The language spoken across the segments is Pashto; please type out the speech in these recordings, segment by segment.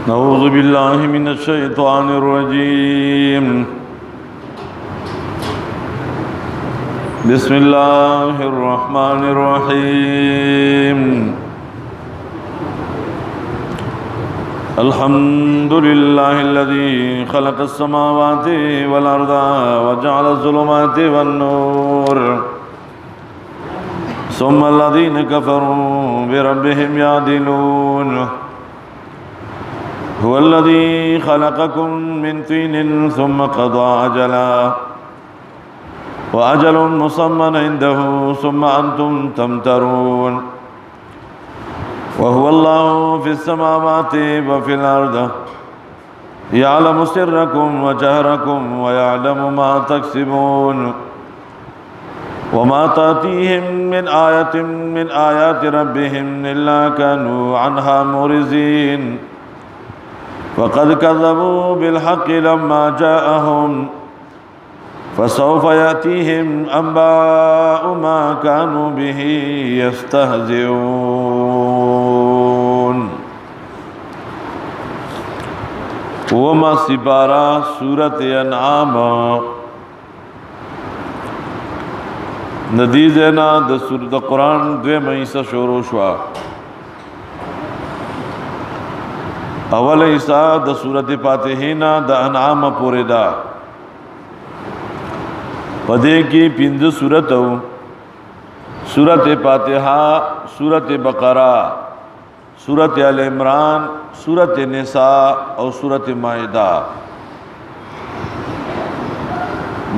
नऊज़ु बिल्लाहि मिनश्शैतानिर्रजीम। बिस्मिल्लाहिर्रहमानिर्रहीम। अल्हम्दुलिल्लाहिल्लज़ी खलक़स्समावाति वल अर्ज़ वजअलज़्ज़ुलुमाति वन्नूर सुम्मल्लज़ीना कफ़रू बिरब्बिहिम यादिलून। हुवल्लज़ी खलक़कुम मिन तीनिन सुम्म क़ज़ा अजला व अजलुन मुसम्मन इंदहु सुम्म अंतुम तमतरून। व हुवल्लाहु फ़िस्समावाति व फ़िल अर्ज़ यअलमु सिर्रकुम व जहरकुम व यअलमु मा तक्सिबून। व मा तातीहिम मिन आयतिन मिन आयाति रब्बिहिम इल्ला कानू अन्हा मुरिज़ीन। फ़क़द कज़्ज़बू बिलहक़्क़ि लम्मा जाअहुम फ़सौफ़ यातीहिम अंबाउ मा कानू बिही यस्तहज़िऊन। वमा सिपारा सूरत अनआम नदीज़ना द सूरत कुरान द्वे महीसा शुरू हुआ। अवल हिस्सा द सूरत फातिहीना द अनआम पूरे दा पदे की पिंद सूरत सूरत फातिहा, सूरत बकरा, सूरत आल इमरान, सूरत निसा और सूरत माइदा।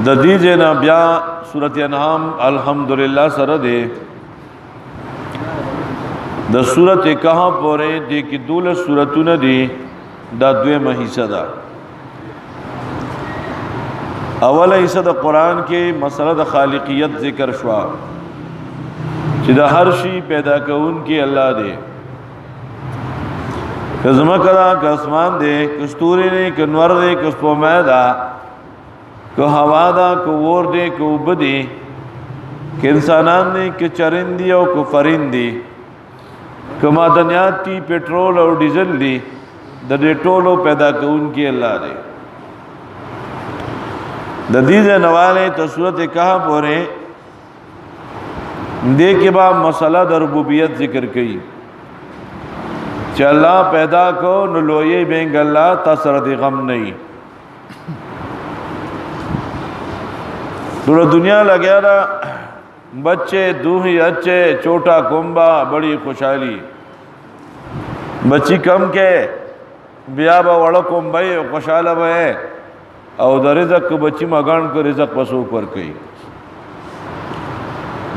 ददीजे ना ब्या सूरत अनआम अल्हम्दुलिल्लाह सरदे द सूरत कहाँ पोरे दे की दूल सूरतुन दी दा द्वे महिसा दा। अवल हिस्सा द कुरान के मसला द खालिकियत जिक्र शुआ कि द हर शी पैदा कौन की अल्लाह दे। कज़मा कदा कसमान दे कस्तूरी ने कनवर दे कस्पो मैदा को हवा दा को वोर दे को उबदी के इंसानान ने के चरिंदी और को फरिंदी को मादनियाती पेट्रोल और डीजल दी द डेटोलो पैदा कौन की अल्लाह दे। ददीज नवाले तो सूरत कहाँ पोरे दे के बाद मसला द रुबूबियत जिक्र कई चला पैदा को न लोये बेंग अल्लाह तसरद गम नहीं। पूरा दुनिया लगे रहा बच्चे दूही अच्छे छोटा कुंबा बड़ी खुशहाली बच्ची कम के बिया बड़ो कुंबई खुशहाल है और द रिज़्क़ को बच्ची मगान को रिज़्क़ पसू पर कई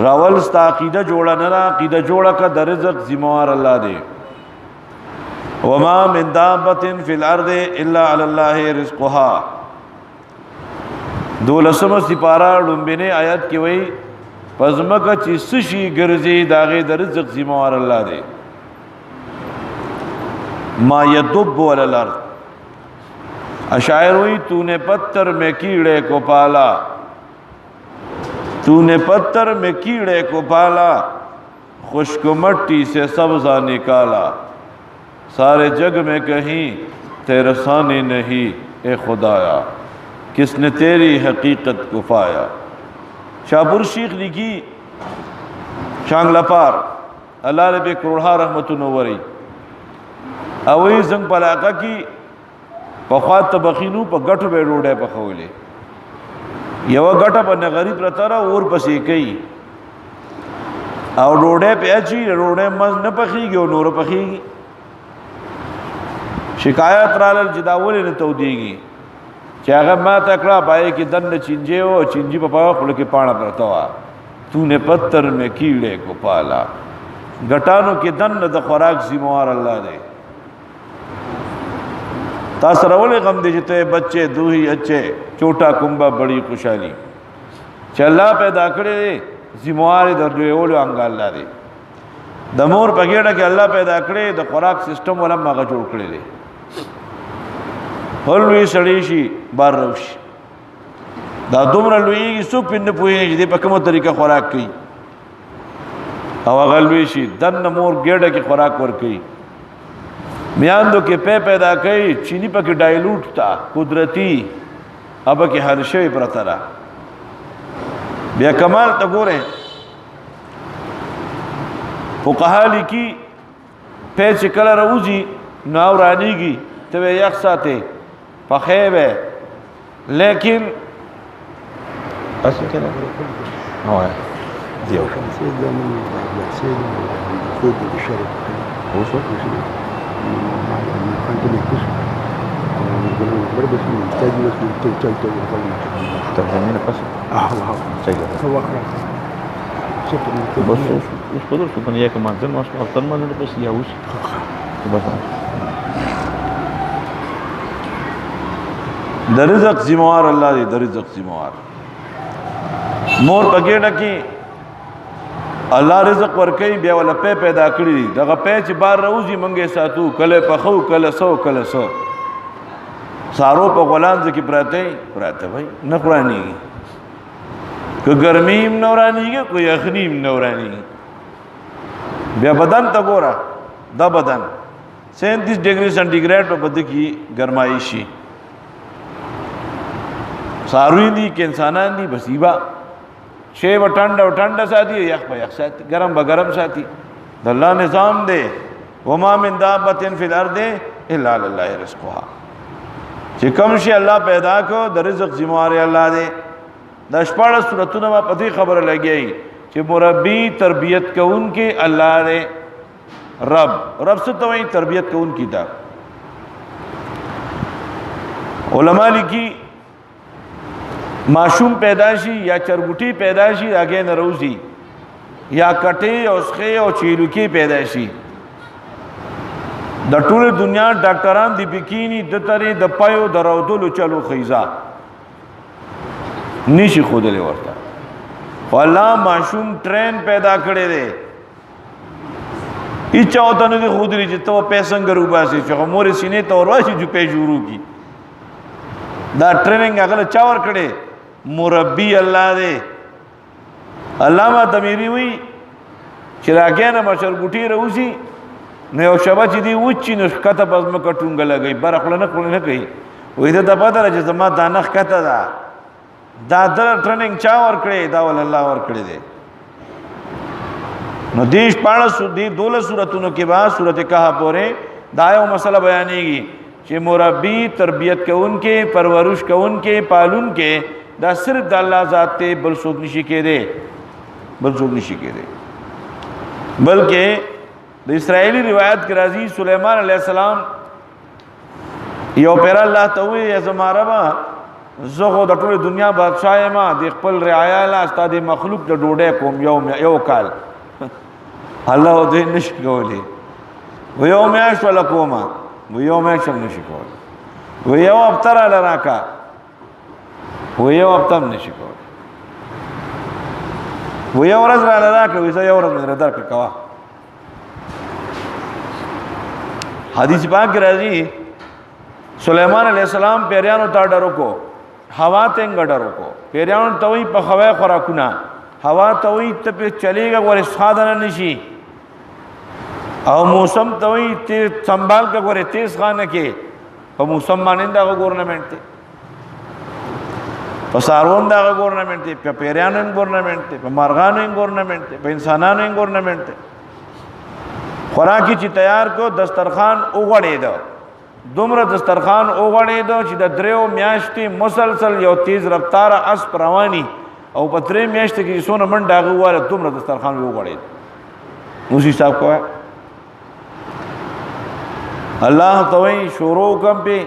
रावल अकीदा जोड़ा न रहा अकीदा जोड़ा का द रिज़्क़ जिम्मेवार अल्लाह दे। वमा मिन दाब्बतिन फिल अर्दि इल्ला अलल्लाहि रिज़्क़ुहा। दो लसम सिपारा डुम्बिने आयत की वही पज़मक चिस्शी गिरजी दागे द रिज़्क़ जिम्मेवार अल्लाह दे। मा यदुब्बु अलल अर्ज़ अशायर हुई तूने पत्थर में कीड़े को पाला, तूने पत्थर में कीड़े को पाला खुश्क मट्टी से सब्ज़ा निकाला। सारे जग में कहीं तेरे सानी नहीं ए खुदाया किसने तेरी हकीकत को पाया। शाहपुर शीख लिखी शांगलापार अल्लाह रबे करोड़ा रहमतुन्नवरी अवई जंग पलाका की पख्वात तबखीनू पर गठ बे रोडे पखोले यव गठ पर नगरी प्रतरा और पसी कई और रोडे पे अच्छी रोडे मज न पखीगी और नूर पखीगी शिकायत राल जिदावली ने तो देगी चाहे मैं तकड़ा पाए कि दंड चिंजे हो चिंजी पपा खुल के पाना करता हुआ तूने पत्थर में कीड़े को पाला। घटानों के दंड द खुराक जिम्मेवार अल्लाह दे। तासरवले गम दे जिते बच्चे दूही अच्छे छोटा कुंबा बड़ी खुशहाली चला पैदा करे जिम्मेवार दर्दोल अंगा अल्लाह दे। दमोर पगेड़ा के अल्लाह पैदा करे द खुराक सिस्टम वाला मगा जोड़ करे दे हलवी सड़ीशी बार रोशी دا دومره لویږي څوک پې نه پوهېږي چې دی په کومه طریقه خوراک کوي او هغه لوی شي دننه مور ګېډه کې خوراک ورکوي میاندو کې پی پیدا کوي چینی پکې ډایلوټ تا قدرتی اب کې هر شی پرته ده بیا کمال ته ګورئ فقها لیکي پی چې کله راوځي نو ورانېږي ته به یخ ساتې پخې به لیکن أصل كده هو ديو سيد من سيد خود بشرب هو صوت كنت نكتشف بس من تاج بس من تلت تفهمين بس هو سيد هو أخرى شكرا بس مش قدر شو كان ياك ما زين ما شو أفضل ما زين بس ياوش بس د رزق ذمہوار الله دی د رزق ذمہوار مور پکېټه کې الله رزق ورکوي بیا ولا پیدا کړی دی دغه چې بار راوځي منګې ساتو کله پخو کله سو سارو په غلان ځکه پراته وای نه قرآنی که ګرمیم نورانیږي کو یخنیم نورانیږي بیا بدن ته ګوره دا بدن 37 ډیګري سنټیګریډ په بده کې ګرمایشي ساروی دی که انسانان دی بسیبا شی و ٹھنڈا ساتھی یخ با یخ ساتھی گرم با گرم ساتھی دا اللہ نظام دے وما من دابت فی الارض الا للہ رزقها چې کم شي الله پیدا کو د رزق ذمہوار الله دے دا شپاړه سورتونه ما پتی خبر لګی چې مربی تربیت کون کې الله دے رب سے تو وہی تربیت کون کی دا علماء لکی معشوم پیداشی یا چرگوٹی پیداشی آگے نروزی یا کٹے او سخے او چیلوکی پیداشی د ټول دنیا ډاکټران دی بکینی د ترې د پایو دراودلو چلو خیزا نشي خودلې ورته والله معشوم ټرین پیدا کړي دي ایچا وته نه خودري چې تو پیسنګ روباسي چې مور سینې ته ورواشي جو په جوړو کی دا ټریننګ هغه چا ور کړي مربی الله دې علامه تمیری وی چې راګنه مشر ګټي روزي نه یو شبا چې دی وچی نو کته بس مکه ټونګه لګي برخله نه کوي وې دا پته راځي زما دانخ کته دا در ټریننګ چا ور کړی دا ول الله ور کړی دی نو دیش پاړه دی 12 سوراتونو کې بعد سورته کہف پورې دا یو مسله بیانېږي چې مربی تربیت کوونکې پرورش کوونکې پالونکې دا صرف د الله ذات ته بل څوک نشي کېده بلکې د اسرائیلی روایت کې راځي سليمان علیه السلام یو پیر الله ته وی زما رب زه د ټول دنیا بادشاہ ما د خپل رعایا لا استاد مخلوق د ډوډۍ کوم یو کال الله دې نشي کولی و یو میاش ولا کوما و یو میاش نشي کولی و یو ابتر لراکا و یو ابتم نشي کولی و یو ورځ را لراکا و یو ورځ مې درک کوا حدیث پاک راځي سليمان علیہ السلام پیریانو ته ډرو کو हवा तेंग डरो को पेरियान तवई पखवे खुराकुना हवा तवई तपे चलेगा गोरे साधन निशी और मौसम तवई ते संभाल का गोरे तेज खाने के पर मौसम मानिंदा का गवर्नमेंट थे पर सारवंदा का गवर्नमेंट थे पर पेरियान गवर्नमेंट थे पर मार्गान गवर्नमेंट थे पर इंसानान गवर्नमेंट थे खुराकी ची तैयार को दस्तरखान उगड़े दो دومره دسترخوان اوغړېدو چې د دریو میاشتې مسلسل یو تیز رفتار اسب رواني او په درې میاشتې کې څونه منډه هغه واره دومره دسترخوان اوغړېد موسی صاحب کوه الله توي شروع کم په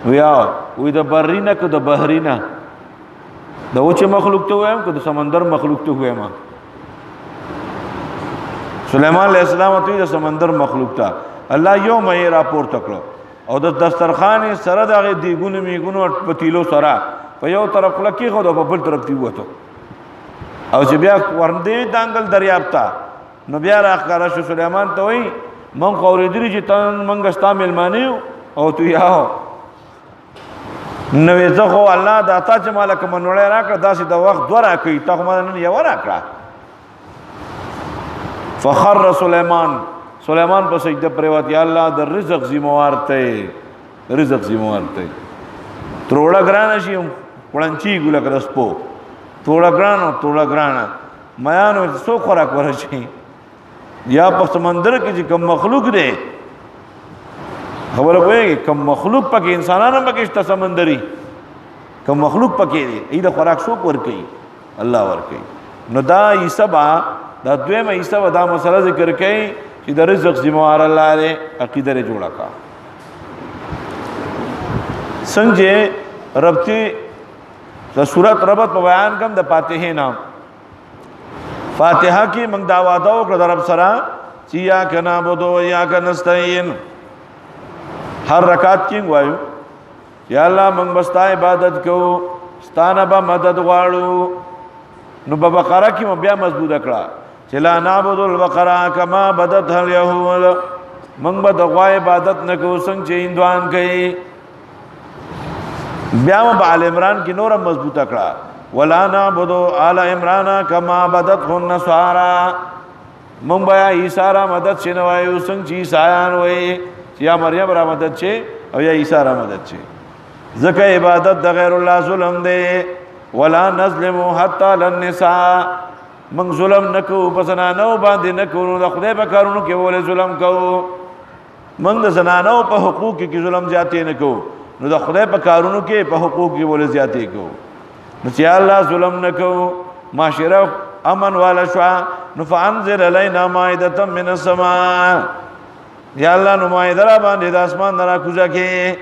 ویا وې د برینه که د بحرینه د اوچ مخلوق ته وایم که د سمندر مخلوق ته وایم سليمان عليه السلام ته د سمندر مخلوق ته الله یو مې راپور تکړو او د دسترخوان سره دغه دیګونو میګونو پتیلو سره په یو طرف لکی خو په بل طرف دی وته او چې بیا ورندې دانګل دریاب ته نو بیا راخاره شو سليمان ته وای مونږ اوریدلی چې تاسو مونږ ستا ملمانه او تو یاو نو زه خو الله دا تا چې مالک منوړی راکړه داسې د وخت دوه راکوي تا خو ما نن یوه راکړه فخر سلیمان په سجده پریوت یا الله د رزق ذمہوار ته رزق ذمہوار ته تروړه ګرانه شي وړنچی ګوله کرسپو توړه ګرانه میانو څو خوراک ورشي یا په سمندر کې چې کوم مخلوق دی خبره کوي کوم مخلوق پکې انسانانو پکې شته سمندري کوم مخلوق پکې دی ایدا خوراک څوک ور کوي الله ور کوي نو دا ایسبا دا دویمه ایسبا دا مسله ذکر کوي چې د رزق ذمہوار الله دې عقیده لري جوړه کا څنګه ربطي د سورۃ ربط په بیان کوم د فاتحه نام فاتحه کې موږ دا وعده وکړه د رب سره چې یا کنا بودو یا کنستعين ہر رکعت کې وایو یا الله موږ بستا عبادت کوو ستانه به مدد غواړو نو په بقره کې بیا مضبوط کړه چې لا نعبد البقره کما بدت اليهود موږ به د غوا عبادت نه کوو څنګه چې هندوان کوي بیا په آل عمران کې نور مضبوط کړه ولا نعبد آل عمران کما بدت النصارى موږ بیا عیسی را مدد شنوایو څنګه چې عیسایان وایي یا مریم را مدد چه او یا عیسی را مدد چه ذکر عبادت د غیر الله ظلم دے ولا نظلم حتی للنساء من ظلم نکو پسنانو باندې نکو نو د خدای په کارونو کې ولې ظلم کوو من د زنانو په حقوق کې ظلم زیاتې نکو نو د خدای په کارونو کې په حقوق کې ولې زیاتې کوو نو چې الله ظلم نکو معاشره امن والا شوا نو فانزل علینا مائدة من السماء یا الله نمائده را باندې د اسمان نه کوزه کې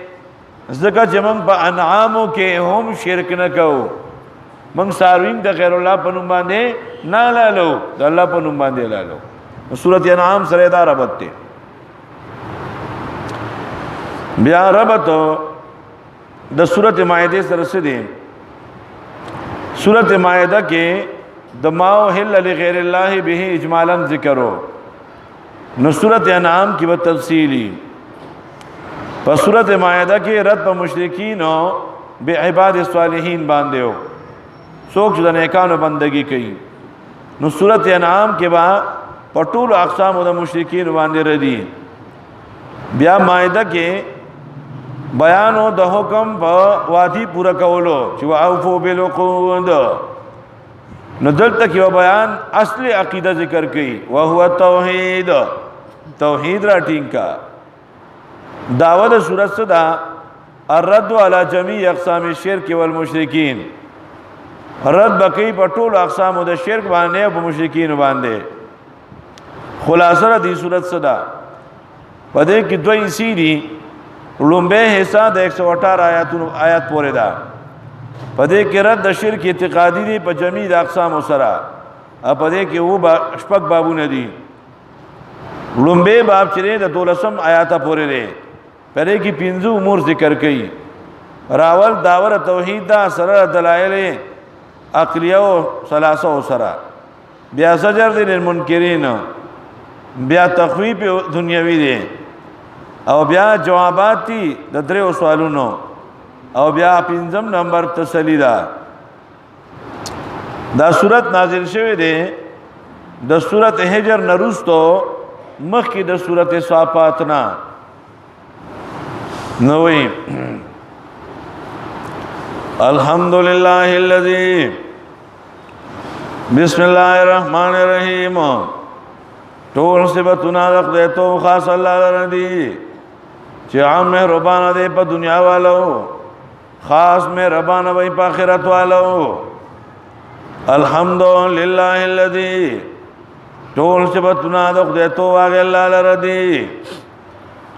ځکه چې موږ په انعامو کې هم شرک نه کوو موږ ساروین د غیر الله په نوم باندې نه لالو د الله په نوم باندې لالو سورۃ انعام سره دا ربط دی بیا ربط د سورۃ مائده سره څه دی سورۃ مائده کې د ما حل لغیر الله به اجمالا ذکرو نو سورۃ انعام کی وہ تفصیلی پر سورۃ مائدہ کی رد پر مشرکین بے عباد صالحین باندے ہو سوک جدا نیکانو بندگی کئی نو سورۃ انعام کے بعد پٹول اقسام دا مشرکین باندے ردی بیا مائدہ کے بیانو دا حکم پا وادی پورا کولو چو اوفو بالعقود نو دلتا کی وہ بیان اصل عقیدہ ذکر کی وہو توحید را ٹینگ کا دعوت سورت صدا الرد علی جمیع اقسام الشرک والمشرکین رد بکی پٹول اقسام دا شرک باندے و مشرکین باندے خلاصہ دی سورت صدا پدے کی دو انسی دی لنبے حصہ دا 118 آیات پورے دا پدے کی رد دا شرک اعتقادی دی پا جمیع دا اقسام سرا پدے کی وہ شپک بابو ندی لنبے باب چرے دا دولسم آیاتا پورے دے پدے کی پینزو امور ذکر کئی راول داور توحید دا سرر دلائل عقلیہ و سلاسہ و سرا بیا سجر دے للمنکرین بیا تخویب دنیاوی دے او بیا جوابات تی دا درے و سوالونو او بیا پینزم نمبر تسلی دا دا صورت نازل شوی دے دا صورت حجر نروستو مخ کی دا صورت صافاتنا نوی الحمدللہ الذی بسم اللہ الرحمن الرحیم ټول صفتنا رخ تو خاص اللہ لردی چی عام مہربانہ دے پا دنیا والو خاص مہربانہ وی پا آخرت والو الحمدللہ الذی ټول صفتنا رخ تو آگے اللہ لردی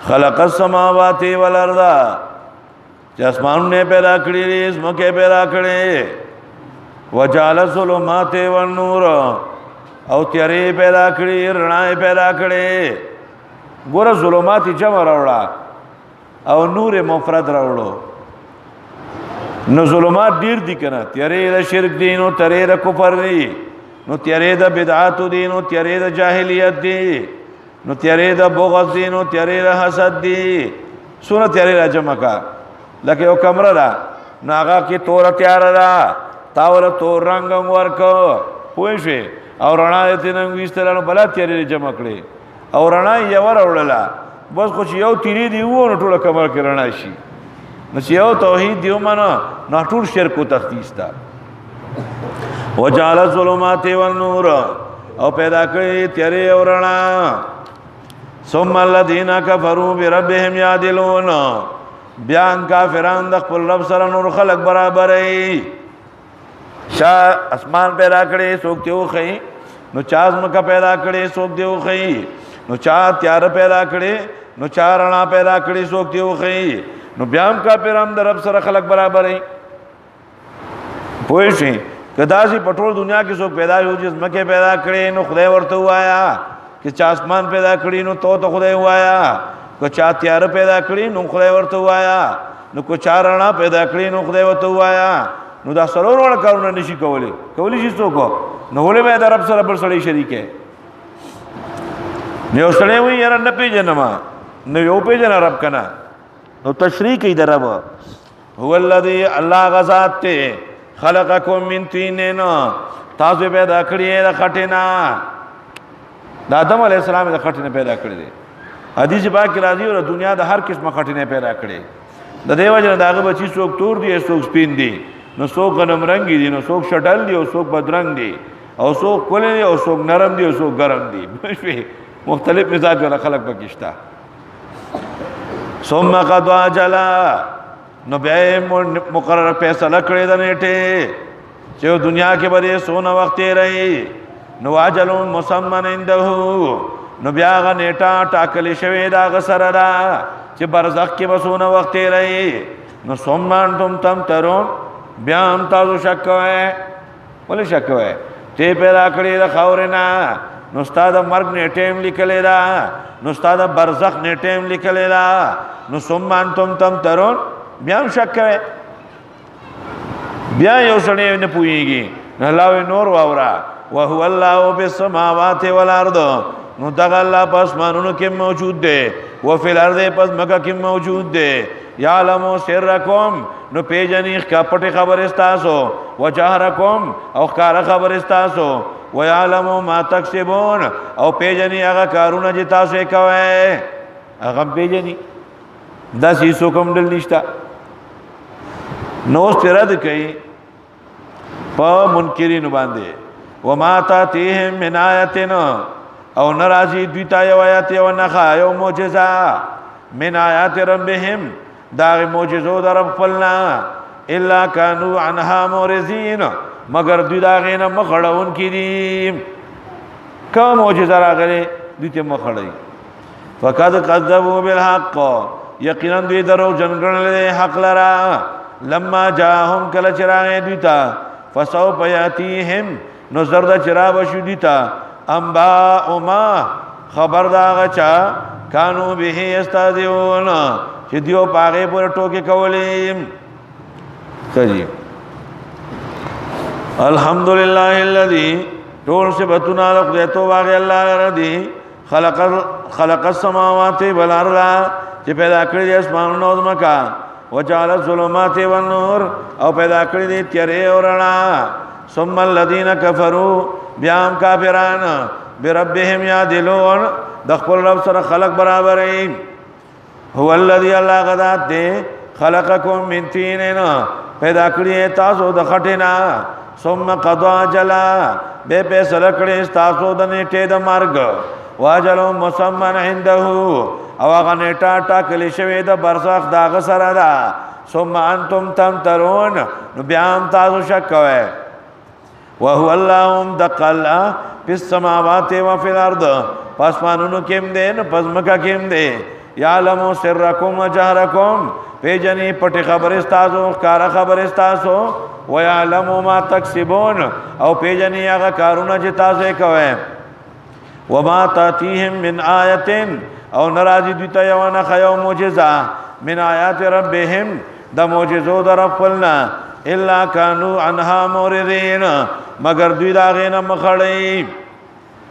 خلق السماوات والارض چې اسمانونه نے پیدا کړی دي زمکه پیدا کړي وجعل الظلمات والنور او تیارې پیدا کړي رڼا پیدا کړي ګوره ظلمات جمع راوړه او نور مفرد راوړو نو ظلمات ډیر دي کنه تیارې د شرک دي نو تیارې د کفر دي نو تیارې د بدعات دي نو تیارې د جاهلیت دي نو تیارې د بغض دي نو تیارې د حسد دي سونه تیارې را جمع کا لکه یو کمره ده ناغا کې تور تیار را تاول تور رنگ ورکو پوه شي او رڼا دې نن وستلانو بلا تیارې جمع کړي او رڼا یې ور وړلا بس خو یو تیری دی وو ټوله کمر کې رڼا شي نو یو توحید دیو معنا نه ټول شرک او تخصیص تا وجعل الظلمات والنور او پیدا کړی تیارې او رڼا ثم الذين كفروا بربهم يعدلون بیان کافران د خپل رب سره نور خلق برابرې شا اسمان پیدا کړي څوک دیو خي نو چاز مکه پیدا کړي څوک دیو خي نو چا تیار پیدا کړي نو چا رڼا پیدا کړي څوک دیو خي نو بیان کافران د رب سره خلق برابرې پوه شي کدا سي پټول دنیا کې څوک پیدا یو جس مکه پیدا کړي نو خدای ورته وایا کہ چا اسمان پیدا کړي نو تو خدای وایا کو چا تیار پیدا کړي نو خدای ورته وایا نو کو چا رڼا پیدا کړي نو خدای ورته وایا نو دا سرور وړ کارونه نشي کولی شي څوک نو ولې به د رب سره بل سړی شریک ہے نو سړی وي یاره نه پیژنم نو یو پیژن رب کنا نو تشریح کوي د رب هو الذی الله غزاد ته خلقکم من طین تاسو پیدا کړی د خټینا د آدم علی السلام د خټینه پیدا کړی دی حدیث پاک کې راځي او دنیا د هر قسمه خټینه پیدا کړي د دیو جن داغه بچی څوک تور دي څوک سپین دي نو څوک غنم رنگ دي نو څوک شټل دي او څوک بدرنګ دي او څوک کولې دي او څوک نرم دي او څوک ګرم دي مختلف مزاج ولا خلق پکشتا ثم قضى اجلا نو بیا مقرر فیصله کړی د نیټه چې دنیا کې به سونه وخت رہی نو اجل مسمن عنده نو بیا غ نیټه ټاکل شوی دا غسره دا چې برزخ کې وسونه وخت رہی نو سومان تم ترون بیا هم تاسو شک وای ولې شک وای ته پیدا کړی دا خاورنا نو استاد مرګ نیټه لیکلې دا نو استاد برزخ نیټه لیکلې دا نو سومان تم ترون بیا هم شک وای بیا یو سړی نه پويږي الله نور واورا وهو الله بالسماوات والارض نو دغه الله پس مانونو کې موجود دی او فی الارض پس مکه کې موجود دی یعلم سرکم نو پیجنی کا پټه خبر استاسو وجهرکم او کار خبر استاسو ويعلم ما تکسبون او پیجنی هغه کارونه چې تاسو کوي هغه پیجنی دا سیسو کوم دل نشتا نو سترد کوي په منکرین باندې وما تاتيهم من آیاتنا او نرازی دویتا یو آیات یو نخا یو موجزا من آیات ربهم داغ موجزو در خپلنا الا کانو عنها مورزین مگر دوی داغین مخڑون کی دیم کم موجزا را گرے دویتے مخڑی فقد قذبوا بالحق یقینا دوی درو جنگن لے حق لرا لما جاہم کل چراغ دویتا فسوف یاتیہم نو زرد چراب شو دیتا انباء ما خبر داغا چا کانو به استازیون چی دیو پاغی پور ٹوکی کولیم سجی الحمدللہ اللذی ٹول سے بتنا لق دیتو باغی اللہ ردی خلق السماوات والارض چی پیدا کردی اسمان نوزمکا وجعل الظلمات والنور او پیدا کردی تیرے اور رنا ثم الذين كفروا بیام کافران بربهم یعدلون دخل رب سره خلق برابرین هو الذي الله غذات دے خلقکم من طین پیدا کړی تاسو د خټینا ثم قضا اجلا به فیصله کړی تاسو د نیټه د مرګ واجل مسمن عنده او هغه نیټه ټاکل شوی د برزخ داغ سره دا ثم انتم تمترون نو بیا تاسو شک کوئ وهو اللهم دقل فی السماوات و فی الارض پس مانونو کم دے نو پس مکا کم دے یعلم سرکم و جہرکم پیجنی پٹی خبر استاسو کارا خبر استاسو و یعلم ما تکسبون او پیجنی آغا کارونا جتاسے کوئے وما تاتیہم من آیت او نرازی دویتا یوانا خیو موجزہ من آیات ربهم دا موجزو دا رب پلنا الا کانو عنها موردین مگر دوی داغین مخڑی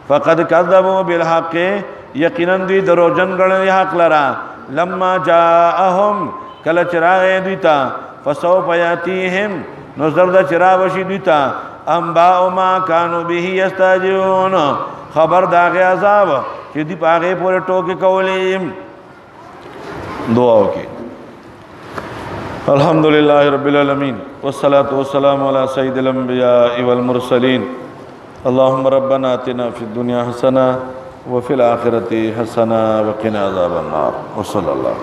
فقد کذبوا بالحق یقینا دوی دروجن گڑنی حق لرا لما جاءهم کل چراغ دویتا فسوف یاتیہم نو زرد چرابشی دیتا انباء ما کانو به یستاجعون خبر داغ عذاب چې دی پاغه پورې ټوکې کولې دعا وکي الحمدللہ رب العالمین والصلاة والسلام علی سید الانبیاء والمرسلین اللهم ربنا آتنا فی الدنیا حسنہ وفي الآخرة حسنة وقنا عذاب النار وصلى الله